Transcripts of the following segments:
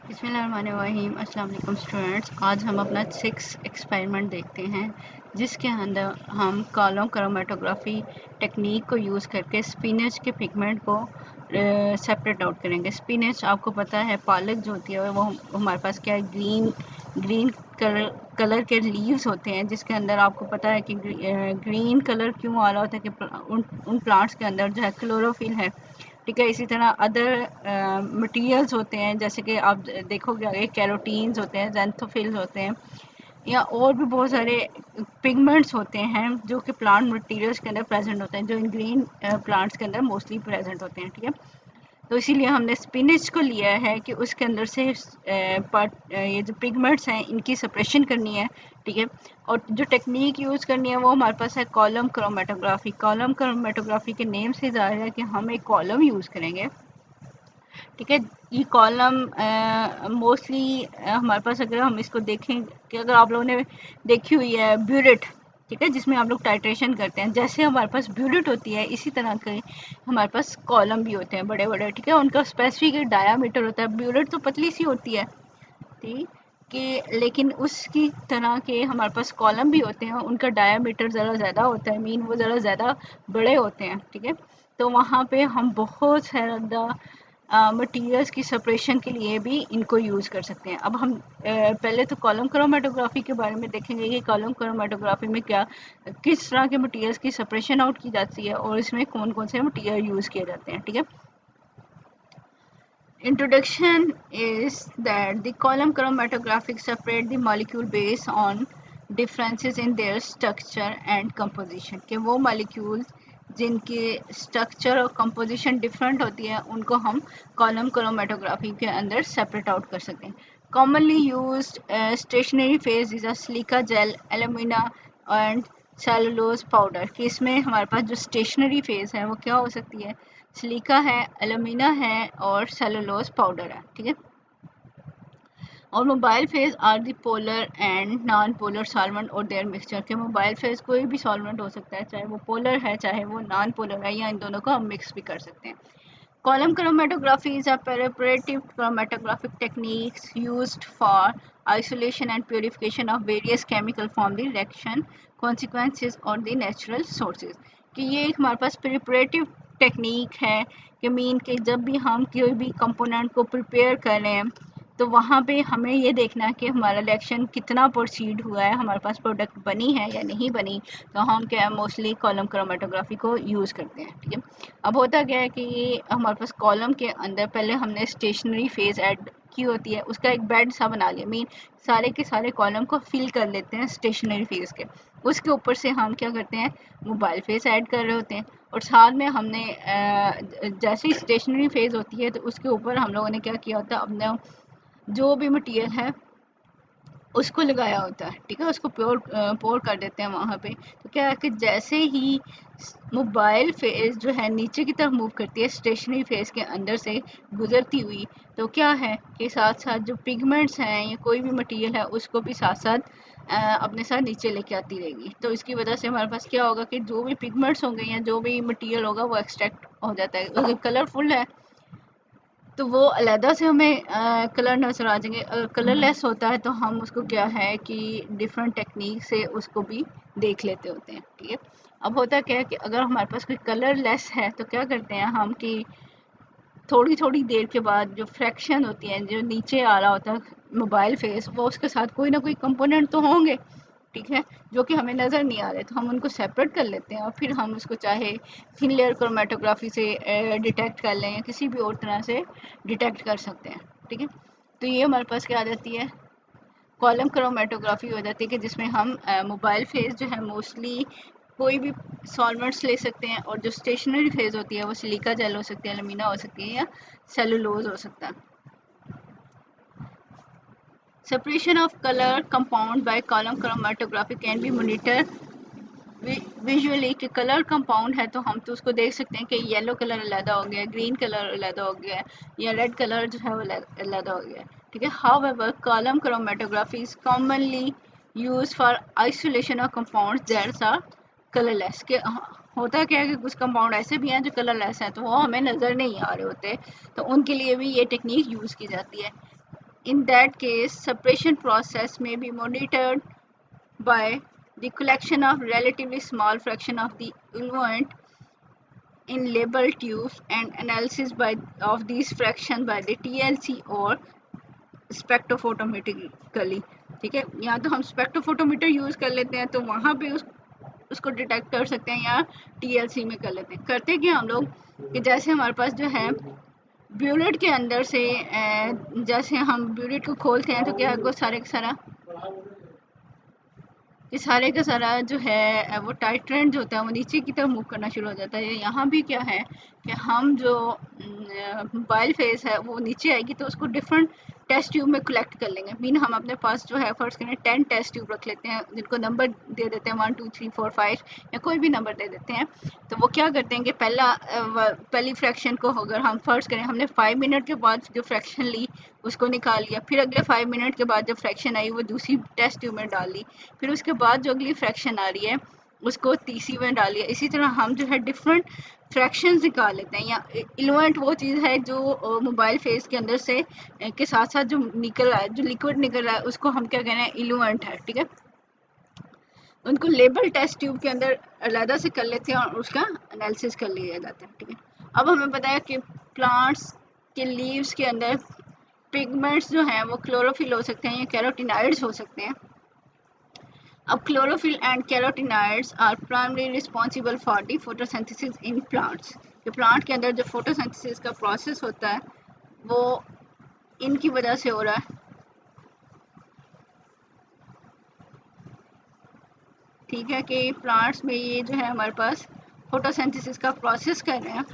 बिस्मिल्लाहिर्रहमानिर्रहीम। अस्सलाम वालेकुम स्टूडेंट्स। आज हम अपना 6 एक्सपेरिमेंट देखते हैं जिसके अंदर हम कॉलम क्रोमेटोग्राफी टेक्निक को यूज़ करके स्पिनच के पिगमेंट को सेपरेट आउट करेंगे। स्पिनच आपको पता है, पालक जो होती है वो हमारे पास क्या है, ग्रीन कलर के लीव्स होते हैं, जिसके अंदर आपको पता है कि ग्रीन कलर क्यों आ रहा होता है कि उन प्लांट्स के अंदर जो है क्लोरोफिल है। ठीक है, इसी तरह अदर मटेरियल्स होते हैं, जैसे कि आप देखोगे आगे कैरोटीन्स होते हैं, ज़ैंथोफिल्स होते हैं, या और भी बहुत सारे पिगमेंट्स होते हैं जो कि प्लांट मटेरियल्स के अंदर प्रेजेंट होते हैं, जो इन ग्रीन प्लांट्स के अंदर मोस्टली प्रेजेंट होते हैं। ठीक है, तो इसीलिए हमने स्पिनच को लिया है कि उसके अंदर से ये जो पिगमेंट्स हैं इनकी सप्रेशन करनी है। ठीक है, और जो टेक्निक यूज़ करनी है वो हमारे पास है कॉलम क्रोमेटोग्राफी। कॉलम क्रोमेटोग्राफी के नेम से ज़ाहिर है कि हम एक कॉलम यूज़ करेंगे। ठीक है, ये कॉलम मोस्टली हमारे पास, अगर हम इसको देखें कि अगर आप लोगों ने देखी हुई है ब्यूरेट, ठीक है, जिसमें आप लोग टाइट्रेशन करते हैं, जैसे हमारे पास ब्यूरेट होती है इसी तरह के हमारे पास कॉलम भी होते हैं बड़े बड़े। ठीक है, उनका स्पेसिफिक डायामीटर होता है। ब्यूरेट तो पतली सी होती है, ठीक, कि लेकिन उसकी तरह के हमारे पास कॉलम भी होते हैं, उनका डायामीटर ज़रा ज़्यादा होता है, मीन वो ज़रा ज़्यादा बड़े होते हैं। ठीक है, तो वहाँ पे हम बहुत ज़्यादा मटीरियल्स की सेपरेशन के लिए भी इनको यूज़ कर सकते हैं। अब हम पहले तो कॉलम क्रोमेटोग्राफी के बारे में देखेंगे कि कॉलम क्रोमेटोग्राफी में क्या, किस तरह के मटीरियल्स की सेपरेशन आउट की जाती है और इसमें कौन कौन से मटीरियल यूज़ किए जाते हैं। ठीक है, introduction is that the column chromatographic separate the molecule based on differences in their structure and composition, कि वो molecules जिनके स्ट्रक्चर और कंपोजिशन डिफरेंट होती है उनको हम कॉलम क्रोमेटोग्राफी के अंदर सेपरेट आउट कर सकते हैं। Commonly used stationary phase is a silica gel, alumina and cellulose powder, कि इसमें हमारे पास जो स्टेशनरी फेज है वो क्या हो सकती है, सिलिका है, एल्यूमिना है और सेलुलोज पाउडर है। ठीक है, और mobile phase are the polar and non polar solvent और देयर मिक्सचर, के मोबाइल फेज कोई भी सॉल्वेंट हो सकता है, चाहे वो पोलर है चाहे वो नॉन पोलर है, या इन दोनों को हम मिक्स भी कर सकते हैं। Column chromatography is a preparative chromatographic techniques used for isolation and purification of various chemical from the reaction consequences or the natural sources, कि ये एक हमारे पास प्रिपरेटिव टेक्निक है कि मीन कि जब भी हम कोई भी कंपोनेंट को प्रिपेयर कर रहे हैं तो वहाँ पे हमें ये देखना है कि हमारा रिएक्शन कितना प्रोसीड हुआ है, हमारे पास प्रोडक्ट बनी है या नहीं बनी, तो हम क्या मोस्टली कॉलम क्रोमेटोग्राफी को यूज़ करते हैं। ठीक है, अब होता क्या है कि हमारे पास कॉलम के अंदर पहले हमने स्टेशनरी फेज ऐड की होती है, उसका एक बेड सा बना लिया, मीन सारे के सारे कॉलम को फिल कर लेते हैं स्टेशनरी फेज के। उसके ऊपर से हम क्या करते हैं, मोबाइल फेज ऐड कर रहे होते हैं, और साथ में हमने जैसे ही स्टेशनरी फेज होती है तो उसके ऊपर हम लोगों ने क्या किया होता है, अपना जो भी मटेरियल है उसको लगाया होता है। ठीक है, उसको पोर कर देते हैं वहाँ पे। तो क्या है कि जैसे ही मोबाइल फेज जो है नीचे की तरफ मूव करती है स्टेशनरी फेज के अंदर से गुजरती हुई, तो क्या है कि साथ साथ जो पिगमेंट्स हैं या कोई भी मटेरियल है उसको भी साथ साथ अपने साथ नीचे लेके आती रहेगी। तो इसकी वजह से हमारे पास क्या होगा कि जो भी पिगमेंट्स होंगे या जो भी मटेरियल होगा वो एक्सट्रैक्ट हो जाता है। अगर कलरफुल है तो वो अलहदा से हमें कलर नज़र आ जाएंगे। अगर कलरलेस होता है तो हम उसको क्या है कि डिफरेंट टेक्निक से उसको भी देख लेते होते हैं। ठीक है, अब होता क्या है कि अगर हमारे पास कोई कलरलेस है तो क्या करते हैं हम कि थोड़ी थोड़ी देर के बाद जो फ्रैक्शन होती है, जो नीचे आ रहा होता है मोबाइल फेस, वो उसके साथ कोई ना कोई कंपोनेंट तो होंगे, ठीक है, जो कि हमें नज़र नहीं आ रहे, तो हम उनको सेपरेट कर लेते हैं और फिर हम उसको चाहे थिन लेयर क्रोमेटोग्राफी से डिटेक्ट कर लें या किसी भी और तरह से डिटेक्ट कर सकते हैं। ठीक है, तो ये हमारे पास क्या आ जाती है, कॉलम क्रोमेटोग्राफी हो जाती है, कि जिसमें हम मोबाइल फेज जो है मोस्टली कोई भी सॉल्वेंट्स ले सकते हैं, और जो स्टेशनरी फेज होती है वो सिलिका जेल हो सकती है, एल्यूमिना हो सकती है या सेलुलोज हो सकता है। Separation of colour compound by column chromatography can be monitor visually, कि कलर कंपाउंड है तो हम तो उसको देख सकते हैं कि येलो कलर अलग हो गया, ग्रीन कलर अलग हो गया, या रेड कलर जो है वो अलग हो गया। ठीक है, however column chromatography is commonly use for isolation of compounds that are colourless, के होता क्या है कि कुछ कंपाउंड ऐसे भी हैं जो कलरलेस हैं तो वो हमें नज़र नहीं आ रहे होते, तो उनके लिए भी ये टेक्निक यूज़ की जाती है। In that case, separation process may be monitored by the collection of relatively small fraction of the effluent in label tubes and analysis of these fractions by the TLC or स्पेक्ट्रोफोटोमेट्रिकली। ठीक है, या तो हम spectrophotometer use कर लेते हैं तो वहाँ पे उसको डिटेक्ट कर सकते हैं, या टीएलसी में कर लेते हैं। करते क्या हम लोग कि जैसे हमारे पास जो है ब्यूलेट के अंदर से जैसे हम ब्यूलेट को खोलते हैं तो क्या है, सारे का सारा ये सारे का सारा जो है वो टाइट्रेंट जो होता है वो नीचे की तरफ मूव करना शुरू हो जाता है। यहाँ भी क्या है कि हम जो मोबाइल फेस है वो नीचे आएगी तो उसको डिफरेंट टेस्ट ट्यूब में कलेक्ट कर लेंगे। मीन हम अपने पास जो है फर्स्ट करें 10 टेस्ट ट्यूब रख लेते हैं जिनको नंबर दे देते हैं 1 2 3 4 5 या कोई भी नंबर दे देते हैं। तो वो क्या करते हैं कि पहली फ्रैक्शन को अगर हम फर्स्ट करें, हमने 5 मिनट के बाद जो फ्रैक्शन ली उसको निकाल लिया, फिर अगले 5 मिनट के बाद जो फ्रैक्शन आई वो दूसरी टेस्ट ट्यूब में डाल ली, फिर उसके बाद जो अगली फ्रैक्शन आ रही है उसको तीसरी में डालिए। इसी तरह हम जो है डिफरेंट फ्रैक्शंस निकाल लेते हैं। या इलुएंट वो चीज़ है जो मोबाइल फेस के अंदर से के साथ साथ जो निकल रहा है, जो लिक्विड निकल रहा है उसको हम क्या कह रहे हैं, इलुएंट है। ठीक है, उनको लेबल टेस्ट ट्यूब के अंदर अलहदा से कर लेते हैं और उसका एनालिसिस कर लिया जाता है। ठीक है, अब हमें पता है कि प्लांट्स के लीव्स के अंदर पिगमेंट्स जो हैं वो क्लोरोफिल हो सकते हैं या कैरोटिनॉइड्स हो सकते हैं। अब chlorophyll and carotenoids are primary responsible for the photosynthesis in plants. कि प्लांट के अंदर जो फोटोसिंथेसिस का प्रोसेस होता है वो इनकी वजह से हो रहा है। ठीक है, कि प्लांट्स में ये जो है हमारे पास फोटोसिंथेसिस का प्रोसेस कर रहे हैं,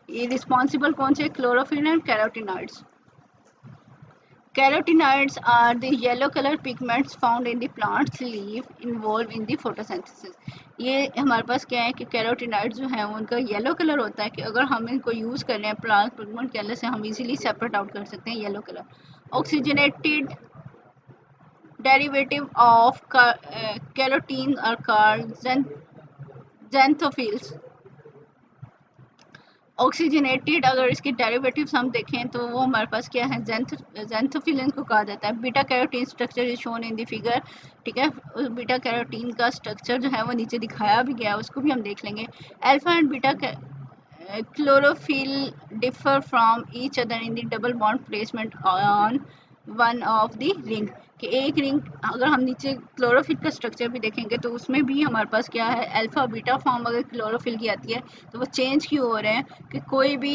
ये रिस्पॉन्सिबल कौन से, chlorophyll and carotenoids. Carotenoids are the yellow color pigments found in the plant's leaf involved in the photosynthesis। ये हमारे पास क्या है कि कैरोटिनॉइड्स जो हैं उनका येलो कलर होता है कि अगर हम इनको यूज़ कर रहे हैं प्लांट पिगमेंट के अंदर से हम इजीली सेपरेट आउट कर सकते हैं yellow colour. Oxygenated derivative of carotene are called xanthophylls. Oxygenated अगर इसके डेरिवेटिव्स हम देखें तो वो हमारे पास क्या है, ज़ैंथोफिलिन को कहा जाता है। Beta carotene structure is shown in the figure. ठीक है, उस बीटा कैरोटीन का स्ट्रक्चर जो है वो नीचे दिखाया भी गया है, उसको भी हम देख लेंगे। Alpha and beta chlorophyll differ from each other in the double bond placement on one of the ring। कि एक रिंग अगर हम नीचे क्लोरोफिल का स्ट्रक्चर भी देखेंगे तो उसमें भी हमारे पास क्या है, अल्फा बीटा फॉर्म अगर क्लोरोफिल की आती है तो वो चेंज क्यों हो रहे हैं कि कोई भी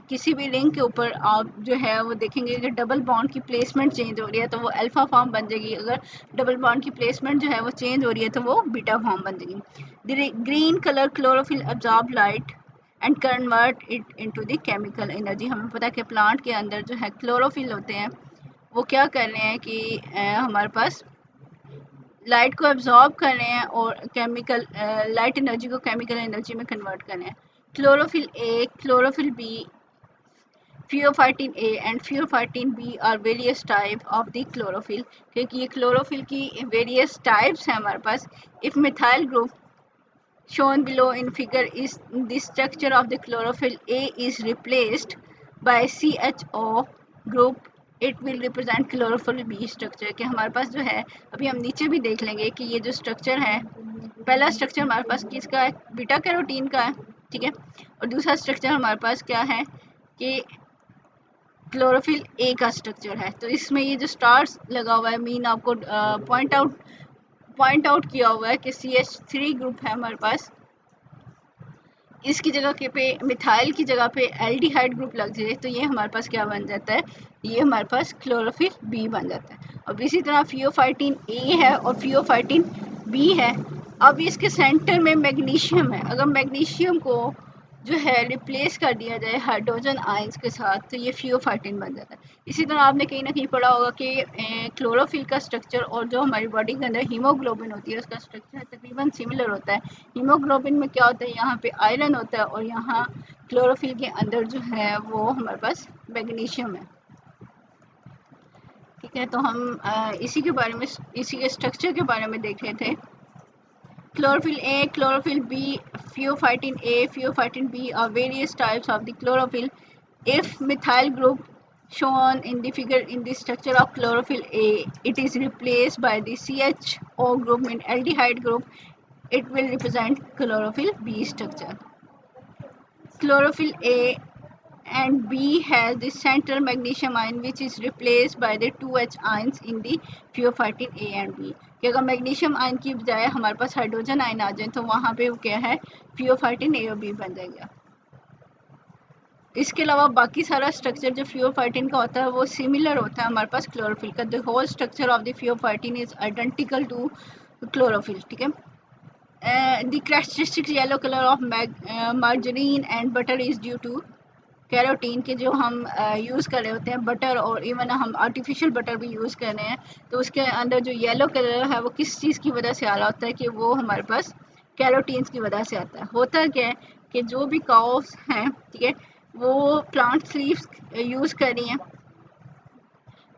किसी भी रिंग के ऊपर आप जो है वो देखेंगे कि डबल बॉन्ड की प्लेसमेंट चेंज हो रही है तो वो अल्फा फॉर्म बन जाएगी। अगर डबल बॉन्ड की प्लेसमेंट जो है वो चेंज हो रही है तो वो बीटा फॉर्म बन जाएगी। Green colour chlorophyll absorb light and convert it into the chemical energy. हमें पता है कि प्लांट के अंदर जो है क्लोरोफिल होते हैं वो क्या कर रहे हैं कि हमारे पास लाइट को एब्जॉर्ब कर रहे हैं और केमिकल लाइट एनर्जी को केमिकल एनर्जी में कन्वर्ट कर रहे हैं। Chlorophyll A, chlorophyll B, pheophytin A and pheophytin B are various type of the chlorophyll. क्योंकि ये क्लोरोफिल की वेरियस टाइप्स हैं हमारे पास। If methyl group shown below in figure is the structure of the chlorophyll A is replaced by CHO group, it will represent chlorophyll B structure। कि हमारे पास जो है अभी हम नीचे भी देख लेंगे कि ये जो स्ट्रक्चर है, पहला स्ट्रक्चर हमारे पास किसका है, बीटा कैरोटीन का है। ठीक है, और दूसरा स्ट्रक्चर हमारे पास क्या है कि क्लोरोफिल ए का स्ट्रक्चर है। तो इसमें ये जो स्टार्स लगा हुआ है मीन आपको पॉइंट आउट किया हुआ है कि CH3 ग्रुप है हमारे पास, इसकी जगह के पे मिथाइल की जगह पे एल्डिहाइड ग्रुप लग जाए तो ये हमारे पास क्या बन जाता है, ये हमारे पास क्लोरोफिल बी बन जाता है। अब इसी तरह फियोफाइटिन ए है और फियोफाइटिन बी है। अब इसके सेंटर में मैग्नीशियम है, अगर मैग्नीशियम को जो है रिप्लेस कर दिया जाए हाइड्रोजन आयंस के साथ तो ये फियोफाइटिन बन जाता है। इसी तरह आपने कहीं ना कहीं पढ़ा होगा कि क्लोरोफिल का स्ट्रक्चर और जो हमारी बॉडी के अंदर हीमोग्लोबिन होती है उसका स्ट्रक्चर तकरीबन सिमिलर होता है। हीमोग्लोबिन में क्या होता है, यहाँ पे आयरन होता है और यहाँ क्लोरोफिल के अंदर जो है वो हमारे पास मैग्नीशियम है। ठीक है, तो हम इसी के बारे में, इसी के स्ट्रक्चर के बारे में देख रहे थे। Chlorophyll A, chlorophyll B, pheophytin A, pheophytin B are various types of the chlorophyll. If methyl group shown in the figure in the structure of chlorophyll A, it is replaced by the CHO group in aldehyde group. It will represent chlorophyll B structure. Chlorophyll A and B has the central magnesium ion which is replaced by the 2H ions in the pheophytin A and B. कि अगर magnesium ion की बजाय हमारे पास hydrogen ion आ जाए तो वहाँ पे वो क्या है, फियोफाइटिन ए और बी बन जाएगा. इसके अलावा बाकी सारा स्ट्रक्चर जो फियोफाइटिन का होता है वो सिमिलर होता है हमारे पास क्लोरोफिल का. The whole structure of the pheophytin is identical to chlorophyll. ठीक है. The characteristic yellow colour of margarine and butter is due to carotene के जो हम यूज़ कर रहे होते हैं बटर, और इवन हम आर्टिफिशियल बटर भी यूज़ कर रहे हैं, तो उसके अंदर जो येलो कलर है वो किस चीज़ की वजह से आ रहा होता है कि वो हमारे पास कैरोटीन्स की वजह से आता है. होता क्या है कि जो भी काउस हैं, ठीक है, वो प्लांट लीव्स यूज़ कर रही हैं.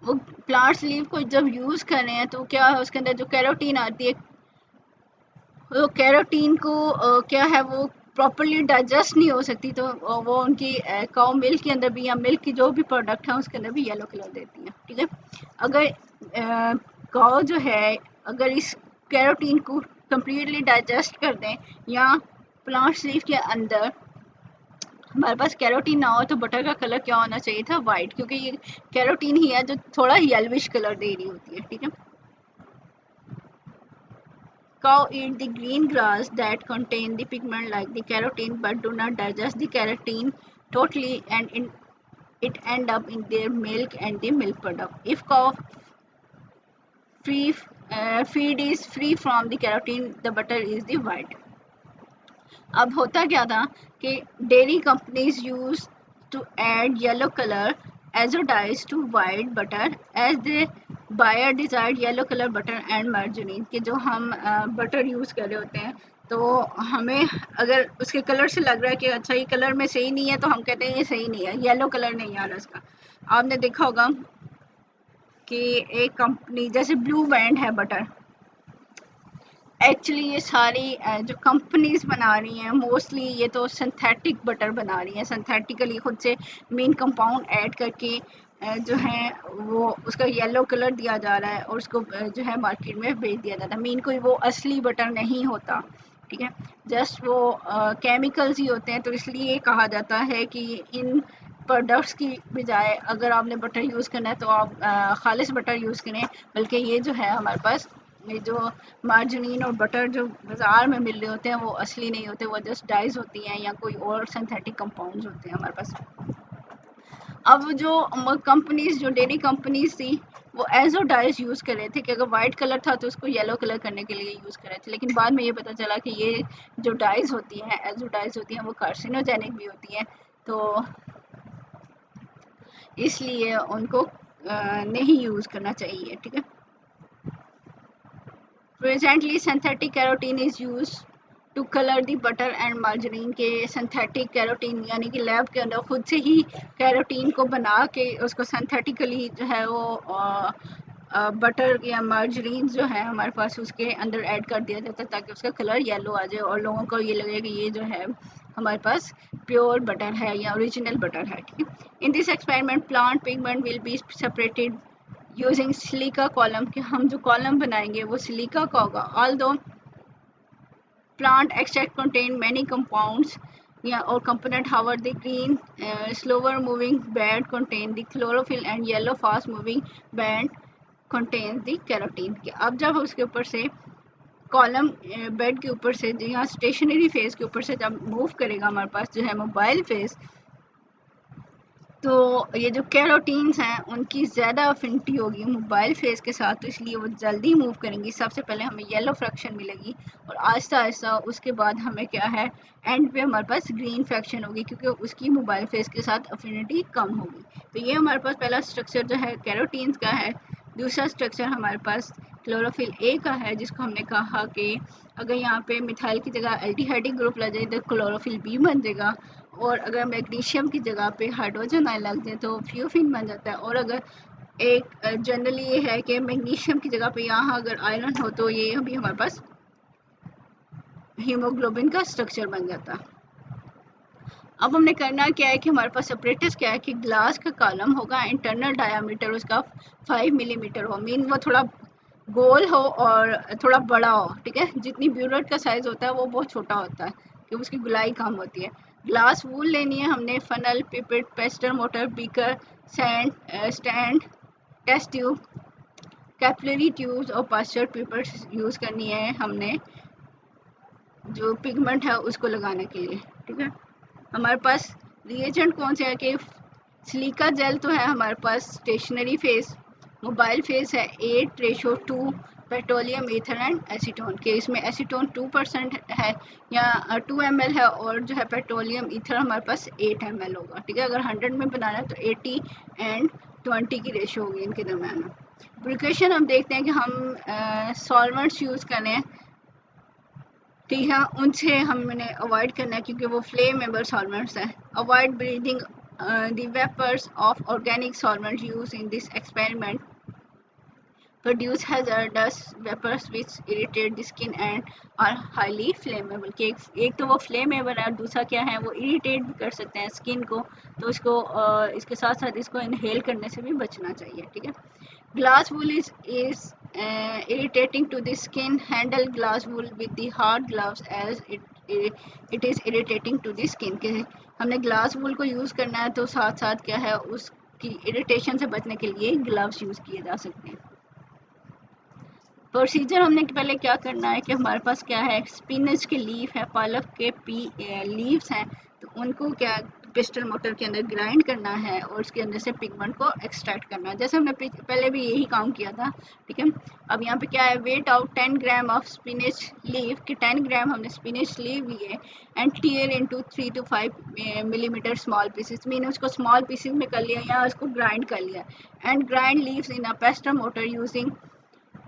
वो प्लांट लीव को जब यूज़ कर रहे हैं तो क्या है, उसके अंदर जो कैरोटीन आती है, तो कैरोटीन को क्या है वो प्रॉपरली डाइजेस्ट नहीं हो सकती, तो वो उनकी काउ मिल्क के अंदर भी या मिल्क की जो भी प्रोडक्ट है उसके अंदर भी येलो कलर देती हैं. ठीक है. अगर काउ जो है अगर इस कैरोटीन को कम्प्लीटली डाइजेस्ट कर दें या प्लांट लीफ के अंदर हमारे पास कैरोटीन ना हो तो बटर का कलर क्या होना चाहिए था, वाइट, क्योंकि ये कैरोटीन ही है जो थोड़ा येलोविश कलर दे रही होती है. ठीक है. Cow eat the green grass that contain the pigment like the carotene but do not digest the carotene totally, and it end up in their milk and the milk product. If cow free, feed is free from the carotene, the butter is the white. अब होता क्या था कि dairy companies use to add yellow colour azo dyes to white butter as the buyer desired yellow colour butter and margarine. के जो हम butter use कर रहे होते हैं तो हमें अगर उसके कलर से लग रहा है कि अच्छा ये कलर में सही नहीं है तो हम कहते हैं ये सही नहीं है, येलो कलर नहीं आ रहा इसका. आपने देखा होगा कि एक कंपनी जैसे ब्लू बैंड है बटर, एक्चुअली ये सारी जो कंपनीज बना रही हैं मोस्टली ये तो सिंथेटिक बटर बना रही हैं, सिंथेटिकली खुद से मेन कंपाउंड ऐड करके जो है वो उसका येलो कलर दिया जा रहा है और उसको जो है मार्केट में बेच दिया जाता है. मेन कोई वो असली बटर नहीं होता. ठीक है. जस्ट वो केमिकल्स ही होते हैं, तो इसलिए कहा जाता है कि इन प्रोडक्ट्स की बजाय अगर आपने बटर यूज़ करना है तो आप खालिश बटर यूज़ करें. बल्कि ये जो है हमारे पास ये जो मार्जरीन और बटर जो बाज़ार में मिल रहे होते हैं वो असली नहीं होते, वो जस्ट डाइज होती हैं या कोई और सिंथेटिक कंपाउंड्स होते हैं हमारे पास. अब जो कंपनीज जो डेयरी कंपनीज थी वो एजो डाइज यूज़ कर रहे थे कि अगर वाइट कलर था तो उसको येलो कलर करने के लिए यूज़ कर रहे थे, लेकिन बाद में ये पता चला कि ये जो डाइज होती हैं एजो डाइज होती हैं वो कार्सिनोजेनिक भी होती हैं, तो इसलिए उनको नहीं यूज़ करना चाहिए. ठीक है. Presently, synthetic carotene is used to color the butter and margarine. के synthetic carotene यानी कि लैब के अंदर खुद से ही कैरोटीन को बना के उसको सिंथेटिकली जो है वो बटर या मार्जरीन जो है हमारे पास उसके अंदर ऐड कर दिया जाता है ताकि उसका कलर येलो आ जाए और लोगों को ये लगे कि ये जो है हमारे पास प्योर बटर है या ओरिजिनल बटर है. ठीक है. इन this experiment plant pigment will be separated using silica column, कि हम जो कॉलम बनाएंगे वो सिलिका का होगा. Although plant extract contain many compounds या और component hour the green slower moving band contain the chlorophyll and yellow fast moving band contain the carotene. अब जब उसके ऊपर से कॉलम बेड के ऊपर से यहाँ स्टेशनरी फेज के ऊपर से जब मूव करेगा हमारे पास जो है मोबाइल फेज, तो ये जो कैरोटीन्स हैं उनकी ज़्यादा अफिनिटी होगी मोबाइल फेस के साथ, तो इसलिए वो जल्दी मूव करेंगी. सबसे पहले हमें येलो फ्रैक्शन मिलेगी और आहिस्ता आहिस्ता उसके बाद हमें क्या है एंड पे हमारे पास ग्रीन फ्रैक्शन होगी क्योंकि उसकी मोबाइल फेस के साथ अफिनिटी कम होगी. तो ये हमारे पास पहला स्ट्रक्चर जो है कैरोटीन्स का है. दूसरा स्ट्रक्चर हमारे पास क्लोरोफिल ए का है जिसको हमने कहा कि अगर यहाँ पे मिथाइल की जगह एल्डिहाइडिक ग्रुप लग जाए तो क्लोरोफिल बी बन जाएगा, और अगर मैग्नीशियम की जगह पे हाइड्रोजन आयन लग जाए तो फ्यूफिन बन जाता है. और अगर एक जनरली ये है कि मैग्नीशियम की जगह पे यहाँ अगर आयरन हो तो ये भी हमारे पास हीमोग्लोबिन का स्ट्रक्चर बन जाता है. अब हमने करना क्या है कि हमारे पास सेपरेटर्स क्या है कि ग्लास का कॉलम होगा, इंटरनल डायामीटर उसका 5 मिलीमीटर हो, मीन वो थोड़ा गोल हो और थोड़ा बड़ा हो, ठीक है। जितनी ब्यूरेट का साइज होता है वो बहुत छोटा होता है कि उसकी गुलाई कम होती है। ग्लास वूल लेनी है हमने, funnel, pipette, pestle mortar, beaker, stand, test tube, capillary tubes और पास्चर पेपर्स यूज़ करनी है हमने जो पिगमेंट है उसको लगाने के लिए, ठीक है। हमारे पास रिएजेंट कौन से है कि सिलिका जेल तो है हमारे पास, स्टेशनरी फेस, मोबाइल फेस है 8:2 पेट्रोलियम ईथर एंड एसीटोन के, इसमें एसीटोन 2% है या 2 ml है, और जो है पेट्रोलियम ईथर हमारे पास 8 ml होगा, ठीक है। अगर 100 में बनाना है तो 80 एंड 20 की रेशो होगी इनके दरम्यान। प्रिकॉशन हम देखते हैं कि हम सॉल्वेंट्स यूज़ करें, ठीक है, उनसे हमने अवॉइड करना है क्योंकि वो फ्लेमेबल सॉल्वेंट्स हैं। Avoid breathing the vapours of organic solvent use in this experiment produce hazardous vapours which irritate the skin and are highly flammable. कि एक तो वो फ्लेमेबल है और दूसरा क्या है वो इरिटेट भी कर सकते हैं स्किन को, तो इसको इसके साथ साथ इसको इनहेल करने से भी बचना चाहिए, ठीक है। Glass wool is irritating to the skin. Handle glass wool with the hard gloves as it is irritating to the skin. के हमने ग्लास वूल को यूज़ करना है तो साथ साथ क्या है उसकी इरिटेशन से बचने के लिए ग्लव्स यूज़ किए जा सकते हैं। प्रोसीजर हमने पहले क्या करना है कि हमारे पास क्या है, स्पिनच के लीफ है, पालक के लीव्स हैं, तो उनको क्या पिस्टल मोटर के अंदर ग्राइंड करना है और उसके अंदर से पिगमेंट को एक्सट्रैक्ट करना है, जैसे हमने पहले भी यही काम किया था, ठीक है। अब यहाँ पे क्या है, wait out 10 gram of spinach leave कि 10 ग्राम हमने स्पिनच लीव लिए and tear into 3 to 5 millimetre small pieces, mean उसको स्मॉल पीसेस में कर लिया या उसको ग्राइंड कर लिया, and grind leaves in a Pasteur motor using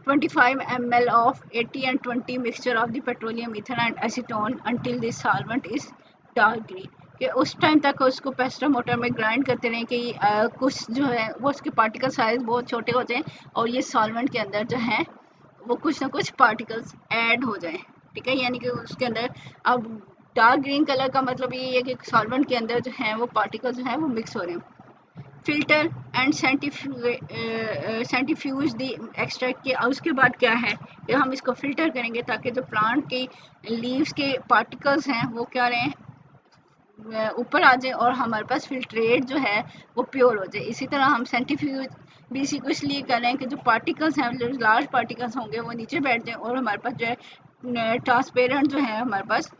25 ml of 80 and 20 mixture of the petroleum ether and acetone until the solvent is dark green। कि उस टाइम तक उसको पेस्टर मोटर में ग्राइंड करते रहें कि कुछ जो है वो उसके पार्टिकल साइज बहुत छोटे हो जाएं और ये सॉल्वेंट के अंदर जो है वो कुछ ना कुछ पार्टिकल्स ऐड हो जाएं, ठीक है। यानी कि उसके अंदर अब डार्क ग्रीन कलर का मतलब ये है कि सॉल्वेंट के अंदर जो है वो पार्टिकल जो है वो मिक्स हो रहे हैं। Filter and centrifuge the extract के उसके बाद क्या है कि हम इसको फिल्टर करेंगे ताकि जो प्लांट के लीव्स के पार्टिकल्स हैं वो क्या रहें ऊपर आ जाए और हमारे पास फिल्ट्रेट जो है वो प्योर हो जाए। इसी तरह हम सेंट्रीफ्यूज भी इसी को इसलिए कर रहे हैं कि जो पार्टिकल्स हैं जो लार्ज पार्टिकल्स होंगे वो नीचे बैठ जाएं और हमारे पास जो है ट्रांसपेरेंट जो है हमारे पास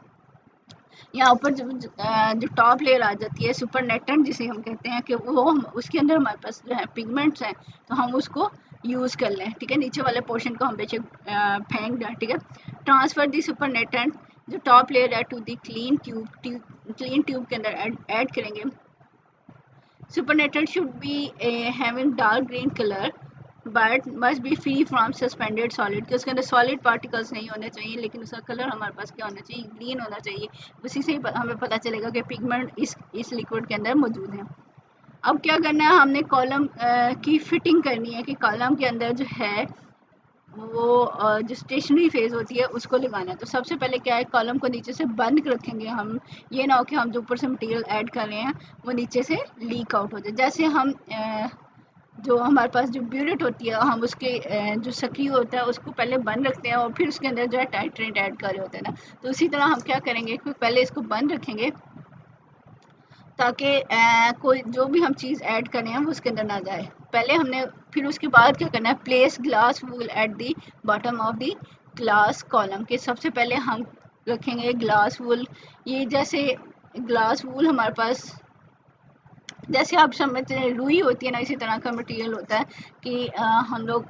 यहाँ ऊपर जो टॉप लेयर आ जाती है सुपर नेटेंट जिसे हम कहते हैं कि वो हम उसके अंदर हमारे पास जो है पिगमेंट्स हैं तो हम उसको यूज़ कर लें, ठीक है। नीचे वाले पोर्शन को हम बेशक फेंक दें, ठीक है। ट्रांसफर दी सुपर नेटेंट जो टॉप लेयर है टू दी क्लीन ट्यूब के अंदर ऐड करेंगे। Super should be having dark green colour but must be free from suspended solid, कि उसके अंदर सॉलिड पार्टिकल्स नहीं होने चाहिए लेकिन उसका कलर हमारे पास क्या होना चाहिए, ग्रीन होना चाहिए। उसी से ही हमें पता चलेगा कि पिगमेंट इस लिक्विड के अंदर मौजूद है। अब क्या करना है, हमने कॉलम की फिटिंग करनी है कि कॉलम के अंदर जो है वो जो स्टेशनरी फेज होती है उसको लगाना है। तो सबसे पहले क्या है, कॉलम को नीचे से बंद रखेंगे हम, ये ना हो कि हम जो ऊपर से मटेरियल ऐड कर रहे हैं वो नीचे से लीक आउट हो जाए। जैसे हम जो हमारे पास जो ब्यूरेट होती है हम उसके जो सक्रिय होता है उसको पहले बंद रखते हैं और फिर उसके अंदर जो है टाइट्रेट ऐड कर रहे होते हैं ना, तो उसी तरह हम क्या करेंगे कि पहले इसको बंद रखेंगे ताकि कोई जो भी हम चीज़ ऐड करें वो उसके अंदर ना जाए। पहले हमने फिर उसके बाद क्या करना है, place glass wool at the bottom of the glass column के, सबसे पहले हम रखेंगे ग्लास वूल। ये जैसे ग्लास वूल हमारे पास जैसे आप समझते हैं रुई होती है ना, इसी तरह का मटेरियल होता है कि हम लोग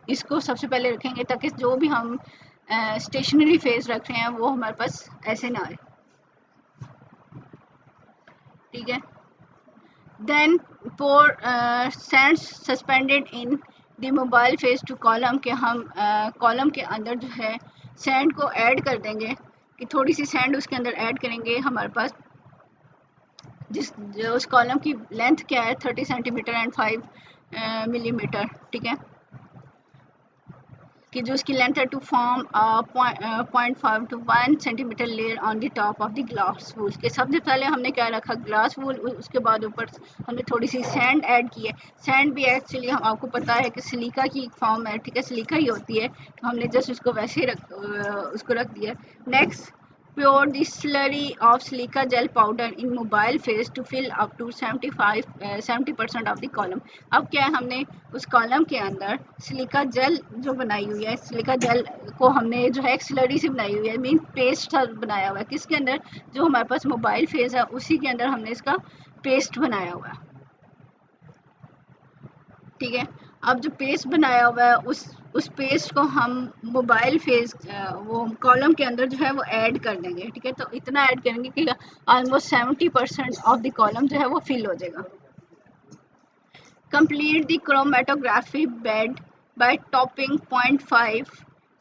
इसको सबसे पहले रखेंगे ताकि जो भी हम स्टेशनरी फेस रख रहे हैं वो हमारे पास ऐसे ना आए, ठीक है। Then pour sand suspended in the mobile phase to column के हम कॉलम के अंदर जो है सैंड को ऐड कर देंगे कि थोड़ी सी सैंड उसके अंदर ऐड करेंगे। हमारे पास जो उस कॉलम की लेंथ क्या है 30 सेंटीमीटर एंड 5 मिलीमीटर, ठीक है। कि जो उसकी लेंथ है to form 0.5 to 1 centimetre layer on the top of the glass wool. के सबसे पहले हमने क्या रखा, ग्लास वूल, उसके बाद ऊपर हमने थोड़ी सी सैंड ऐड की है। सैंड भी एक्चुअली हम आपको पता है कि सिलिका की फॉर्म है, ठीक है, सिलिका ही होती है, तो हमने जस्ट उसको वैसे ही उसको रख दिया। Next, pour the slurry of silica gel powder in mobile phase to fill up to 70% of the column। अब क्या है, हमने उस कॉलम के अंदर सिलिका जेल जो बनाई हुई है, सिलिका जेल को हमने जो है एक स्लरी से बनाई हुई है, मीन पेस्ट बनाया हुआ है। किसके अंदर, जो हमारे पास मोबाइल फेज है उसी के अंदर हमने इसका पेस्ट बनाया हुआ है, ठीक है। अब जो पेस्ट बनाया हुआ है उस पेस्ट को हम मोबाइल फेज वो कॉलम के अंदर जो है वो ऐड कर देंगे, ठीक है। तो इतना ऐड करेंगे कि ऑलमोस्ट 70% ऑफ द कॉलम जो है वो फिल हो जाएगा। Complete the chromatography bed by topping 0.5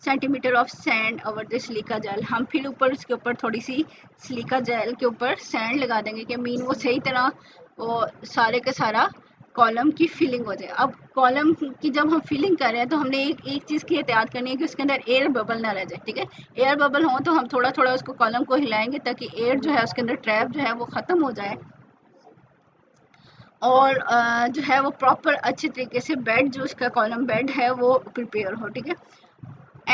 centimetre of sand over the silica gel. हम फिर ऊपर उसके ऊपर थोड़ी सी सिलिका जेल के ऊपर सैंड लगा देंगे कि मीन वो सही तरह वो सारे का सारा कॉलम की फिलिंग हो जाए। अब कॉलम की जब हम फिलिंग कर रहे हैं तो हमने एक चीज़ की एहतियात करनी है कि उसके अंदर एयर बबल ना रह जाए, ठीक है। एयर बबल हो तो हम थोड़ा थोड़ा उसको कॉलम को हिलाएंगे ताकि एयर जो है उसके अंदर ट्रैप जो है वो ख़त्म हो जाए और जो है वो प्रॉपर अच्छे तरीके से बेड, जो उसका कॉलम बेड है वो प्रिपेयर हो, ठीक है।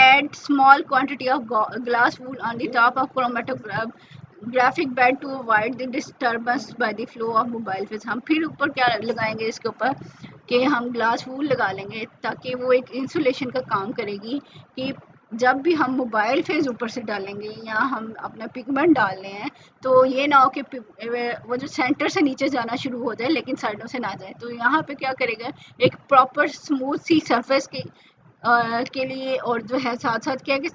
Add small quantity of glass wool on the top of chromatographic bed to avoid the disturbance by the flow of mobile phase। हम फिर ऊपर क्या लगाएंगे इसके ऊपर कि हम ग्लास वूल लगा लेंगे ताकि वो एक इंसुलेशन का काम करेगी कि जब भी हम मोबाइल फेज ऊपर से डालेंगे या हम अपना पिगमेंट डाल रहे हैं तो ये ना हो कि वो जो सेंटर से नीचे जाना शुरू हो जाए लेकिन साइडों से ना जाए। तो यहाँ पे क्या करेगा, एक प्रॉपर स्मूथ सी सरफेस के लिए और जो है साथ साथ क्या है कि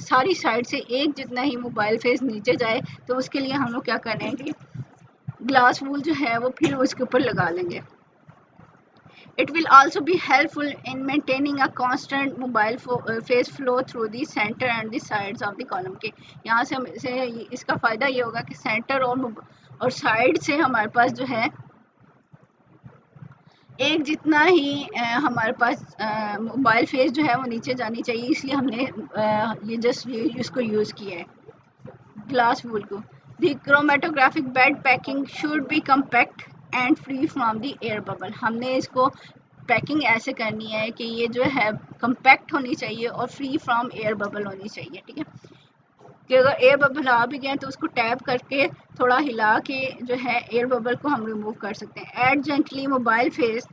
सारी साइड से एक जितना ही मोबाइल फेस नीचे जाए, तो उसके लिए हम लोग क्या करेंगे, ग्लास वूल जो है वो फिर उसके ऊपर लगा लेंगे। It will also be helpful in maintaining a constant mobile phase flow through the center and the sides of the column। के यहाँ से इसका फ़ायदा ये होगा कि सेंटर और साइड से हमारे पास जो है एक जितना ही हमारे पास मोबाइल फेस जो है वो नीचे जानी चाहिए, इसलिए हमने ये जस्ट ये इसको यूज़ किया है ग्लास वूल को। The chromatographic bed packing should be compact and free from the air bubble. हमने इसको पैकिंग ऐसे करनी है कि ये जो है कम्पैक्ट होनी चाहिए और फ्री फ्रॉम एयर बबल होनी चाहिए, ठीक है। कि अगर एयर बबल आ भी गए तो उसको टैप करके थोड़ा हिला के जो है एयर बबल को हम रिमूव कर सकते हैं। Add gently mobile phase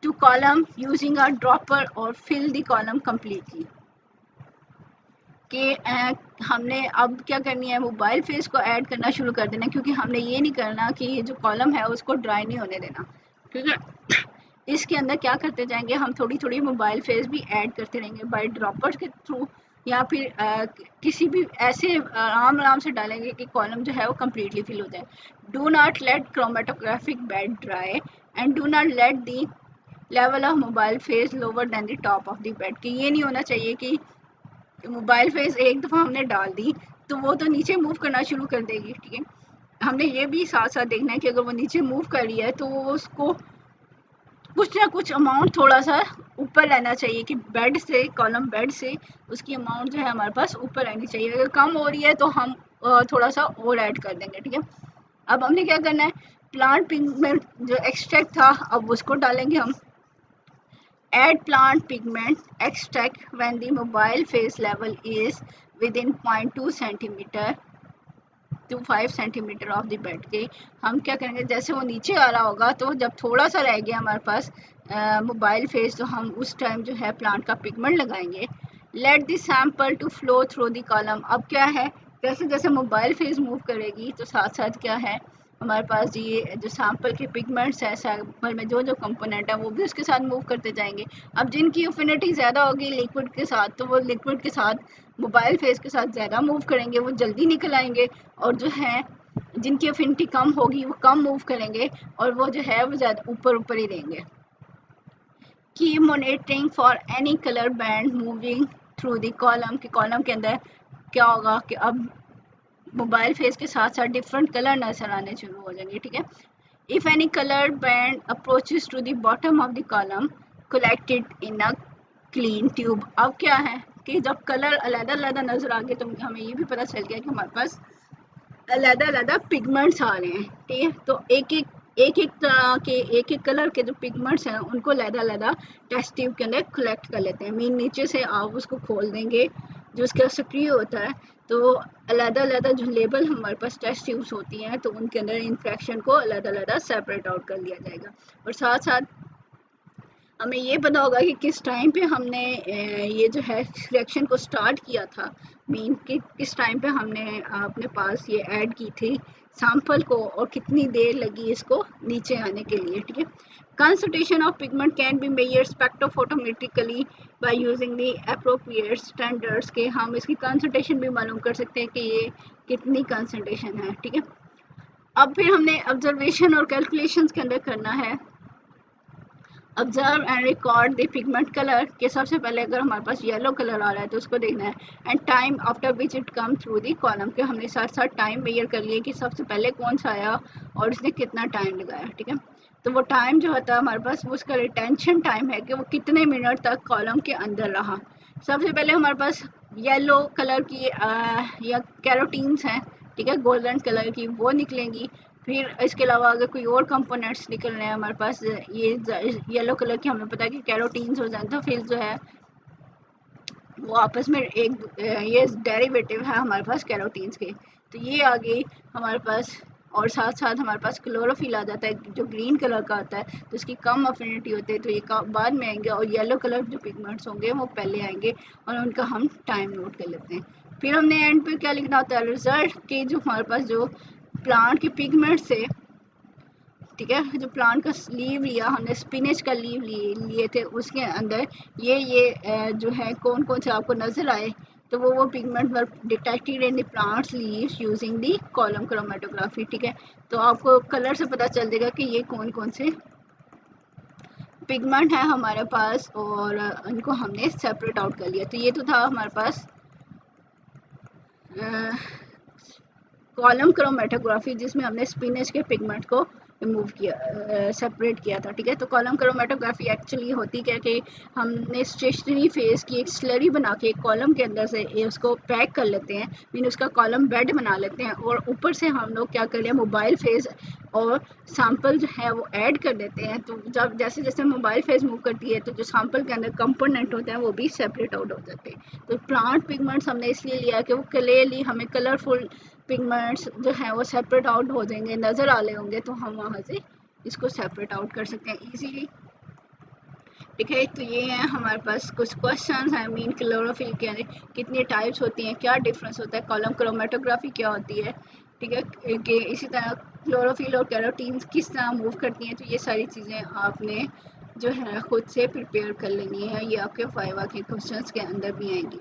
to column using a dropper or fill the column completely। कि हमने अब क्या करनी है, मोबाइल फेस को ऐड करना शुरू कर देना, क्योंकि हमने ये नहीं करना कि ये जो कॉलम है उसको ड्राई नहीं होने देना, ठीक है। इसके अंदर क्या करते जाएंगे, हम थोड़ी थोड़ी मोबाइल फेस भी ऐड करते रहेंगे बाय ड्रॉपर के थ्रू या फिर किसी भी ऐसे आराम आराम से डालेंगे कि कॉलम जो है वो कम्प्लीटली फिल हो जाए। Do not let chromatographic bed dry and do not let the level of mobile face lower than the top of the bed. कि ये नहीं होना चाहिए कि मोबाइल फेस एक दफ़ा हमने डाल दी तो वो तो नीचे मूव करना शुरू कर देगी, ठीक है। हमने ये भी साथ साथ देखना है कि अगर वो नीचे मूव कर रही है तो वो उसको कुछ ना कुछ अमाउंट थोड़ा सा ऊपर रहना चाहिए कि बेड से, कॉलम बेड से उसकी अमाउंट जो है हमारे पास ऊपर रहनी चाहिए। अगर कम हो रही है तो हम थोड़ा सा और ऐड कर देंगे, ठीक है। अब हमने क्या करना है, प्लांट पिगमेंट जो एक्सट्रैक्ट था अब उसको डालेंगे हम। Add plant pigment extract when the mobile phase level is within 0.2 centimeter to 5 centimetre of the bed. के हम क्या करेंगे, जैसे वो नीचे आ रहा होगा तो जब थोड़ा सा रह गया हमारे पास मोबाइल फेस तो हम उस टाइम जो है प्लांट का पिगमेंट लगाएंगे। Let the sample to flow through the column. अब क्या है, जैसे जैसे मोबाइल फेस मूव करेगी तो साथ साथ क्या है हमारे पास ये जो सैंपल के पिगमेंट्स है, सैंपल में जो जो कंपोनेंट है वो भी उसके साथ मूव करते जाएंगे। अब जिनकी अफिनिटी ज़्यादा होगी लिक्विड के साथ तो वो लिक्विड के साथ मोबाइल फेस के साथ ज़्यादा मूव करेंगे, वो जल्दी निकल आएंगे। और जो है जिनकी अफिनिटी कम होगी वो कम मूव करेंगे और वो जो है वो ज़्यादा ऊपर ऊपर ही रहेंगे। Keep monitoring for any colour band moving through the column. के कॉलम के अंदर क्या होगा कि अब मोबाइल फेस के साथ साथ डिफरेंट कलर नजर आने शुरू हो जाएंगे, ठीक है। If any colour band approaches to the bottom of the column collect it in a clean tube. अब क्या है कि जब कलर अलग अलग नजर आ गए तो हमें ये भी पता चल गया कि हमारे पास अलग अलग पिगमेंट्स आ रहे हैं, ठीक है। तो एक तरह के एक कलर के जो पिगमेंट्स हैं उनको अलग अलग टेस्ट ट्यूब के अंदर कलेक्ट कर लेते हैं। मीन नीचे से आप उसको खोल देंगे, जो उसका सक्रिय होता है, तो अलग अलग जो लेबल हमारे पास टेस्ट ट्यूब्स होती हैं तो उनके अंदर इन्फेक्शन को अलग अलग सेपरेट आउट कर लिया जाएगा। और साथ साथ हमें ये पता होगा कि किस टाइम पे हमने ये जो है सिलेक्शन को स्टार्ट किया था, मीन कि किस टाइम पे हमने अपने पास ये ऐड की थी सैंपल को, और कितनी देर लगी इसको नीचे आने के लिए, ठीक है। Concentration of pigment can be measured spectrophotometrically by using the appropriate standards के हम इसकी कंसंट्रेशन भी मालूम कर सकते हैं कि ये कितनी कंसंट्रेशन है, ठीक है। अब फिर हमने ऑब्जर्वेशन और कैलकुलेशंस के अंदर करना है observe and record the pigment colour के। सबसे पहले अगर हमारे पास येलो कलर आ रहा है तो उसको देखना है, and time after which it come through the column के हमने साथ साथ टाइम मेजर कर लिए कि सबसे पहले कौन सा आया और उसने कितना टाइम लगाया, ठीक है। तो वो टाइम जो होता है हमारे पास वो उसका रिटेंशन टाइम है कि वो कितने मिनट तक कॉलम के अंदर रहा। सबसे पहले हमारे पास येलो कलर की या कैरोटीन्स हैं, ठीक है, गोल्डन कलर की वो निकलेंगी। फिर इसके अलावा अगर कोई और कंपोनेंट्स निकल रहे हैं हमारे पास, ये येलो कलर की हमें पता है कि कैरोटीन्स हो जाए, तो फिर जो है वो आपस में एक ये डेरिवेटिव है हमारे पास कैरोटीन्स के, तो ये आ गई हमारे पास। और साथ साथ हमारे पास क्लोरोफिल आ जाता है जो ग्रीन कलर का आता है, तो इसकी कम अफिनिटी होती है, तो ये बाद में आएंगे, और येलो कलर जो पिगमेंट्स होंगे वो पहले आएंगे और उनका हम टाइम नोट कर लेते हैं। फिर हमने एंड पे क्या लिखना होता है, रिजल्ट के जो हमारे पास जो प्लांट के पिगमेंट से, ठीक है, जो प्लांट का लीव लिया हमने, स्पिनच का लीव लिए थे, उसके अंदर ये जो है कौन कौन से आपको नजर आए, तो वो pigment were detected in the plants leaves using the column chromatography, ठीक है। तो आपको कलर से पता चल जाएगा कि ये कौन कौन से पिगमेंट है हमारे पास, और उनको हमने सेपरेट आउट कर लिया। तो ये तो था हमारे पास कॉलम क्रोमेटोग्राफी, जिसमें हमने स्पिनच के पिगमेंट को रिमूव किया, सेपरेट किया था, ठीक है। तो कॉलम क्रोमेटोग्राफी एक्चुअली होती क्या कि हमने स्टेशनरी फेज की एक स्लरी बना के कॉलम के अंदर से उसको पैक कर लेते हैं, मीन उसका कॉलम बेड बना लेते हैं, और ऊपर से हम लोग क्या कर रहे हैं, मोबाइल फेज और सैंपल जो है वो ऐड कर देते हैं। तो जब जैसे जैसे मोबाइल फेज मूव करती है तो जो सैंपल के अंदर कंपोनेंट होते हैं वो भी सेपरेट आउट हो जाते हैं। तो प्लांट पिगमेंट्स हमने इसलिए लिया कि वो क्लियरली हमें कलरफुल पिगमेंट्स जो है वो सेपरेट आउट हो जाएंगे, नज़र आ रहे होंगे, तो हम वहाँ से इसको सेपरेट आउट कर सकते हैं इजीली, ठीक है। तो ये है हमारे पास कुछ क्वेश्चंस हैं, मीन क्लोरोफिल के कितनी टाइप्स होती हैं, क्या डिफरेंस होता है, कॉलम क्रोमेटोग्राफी क्या होती है, ठीक है, कि इसी तरह क्लोरोफिल और कैरोटीन्स किस तरह मूव करती हैं। तो ये सारी चीज़ें आपने जो है खुद से प्रिपेयर कर लेनी है, ये आपके वाइवा के क्वेश्चंस के अंदर भी आएंगी।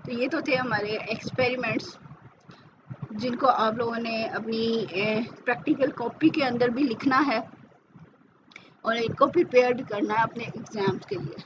तो ये तो थे हमारे एक्सपेरिमेंट्स जिनको आप लोगों ने अपनी प्रैक्टिकल कॉपी के अंदर भी लिखना है और इनको प्रिपेयर करना है अपने एग्जाम्स के लिए।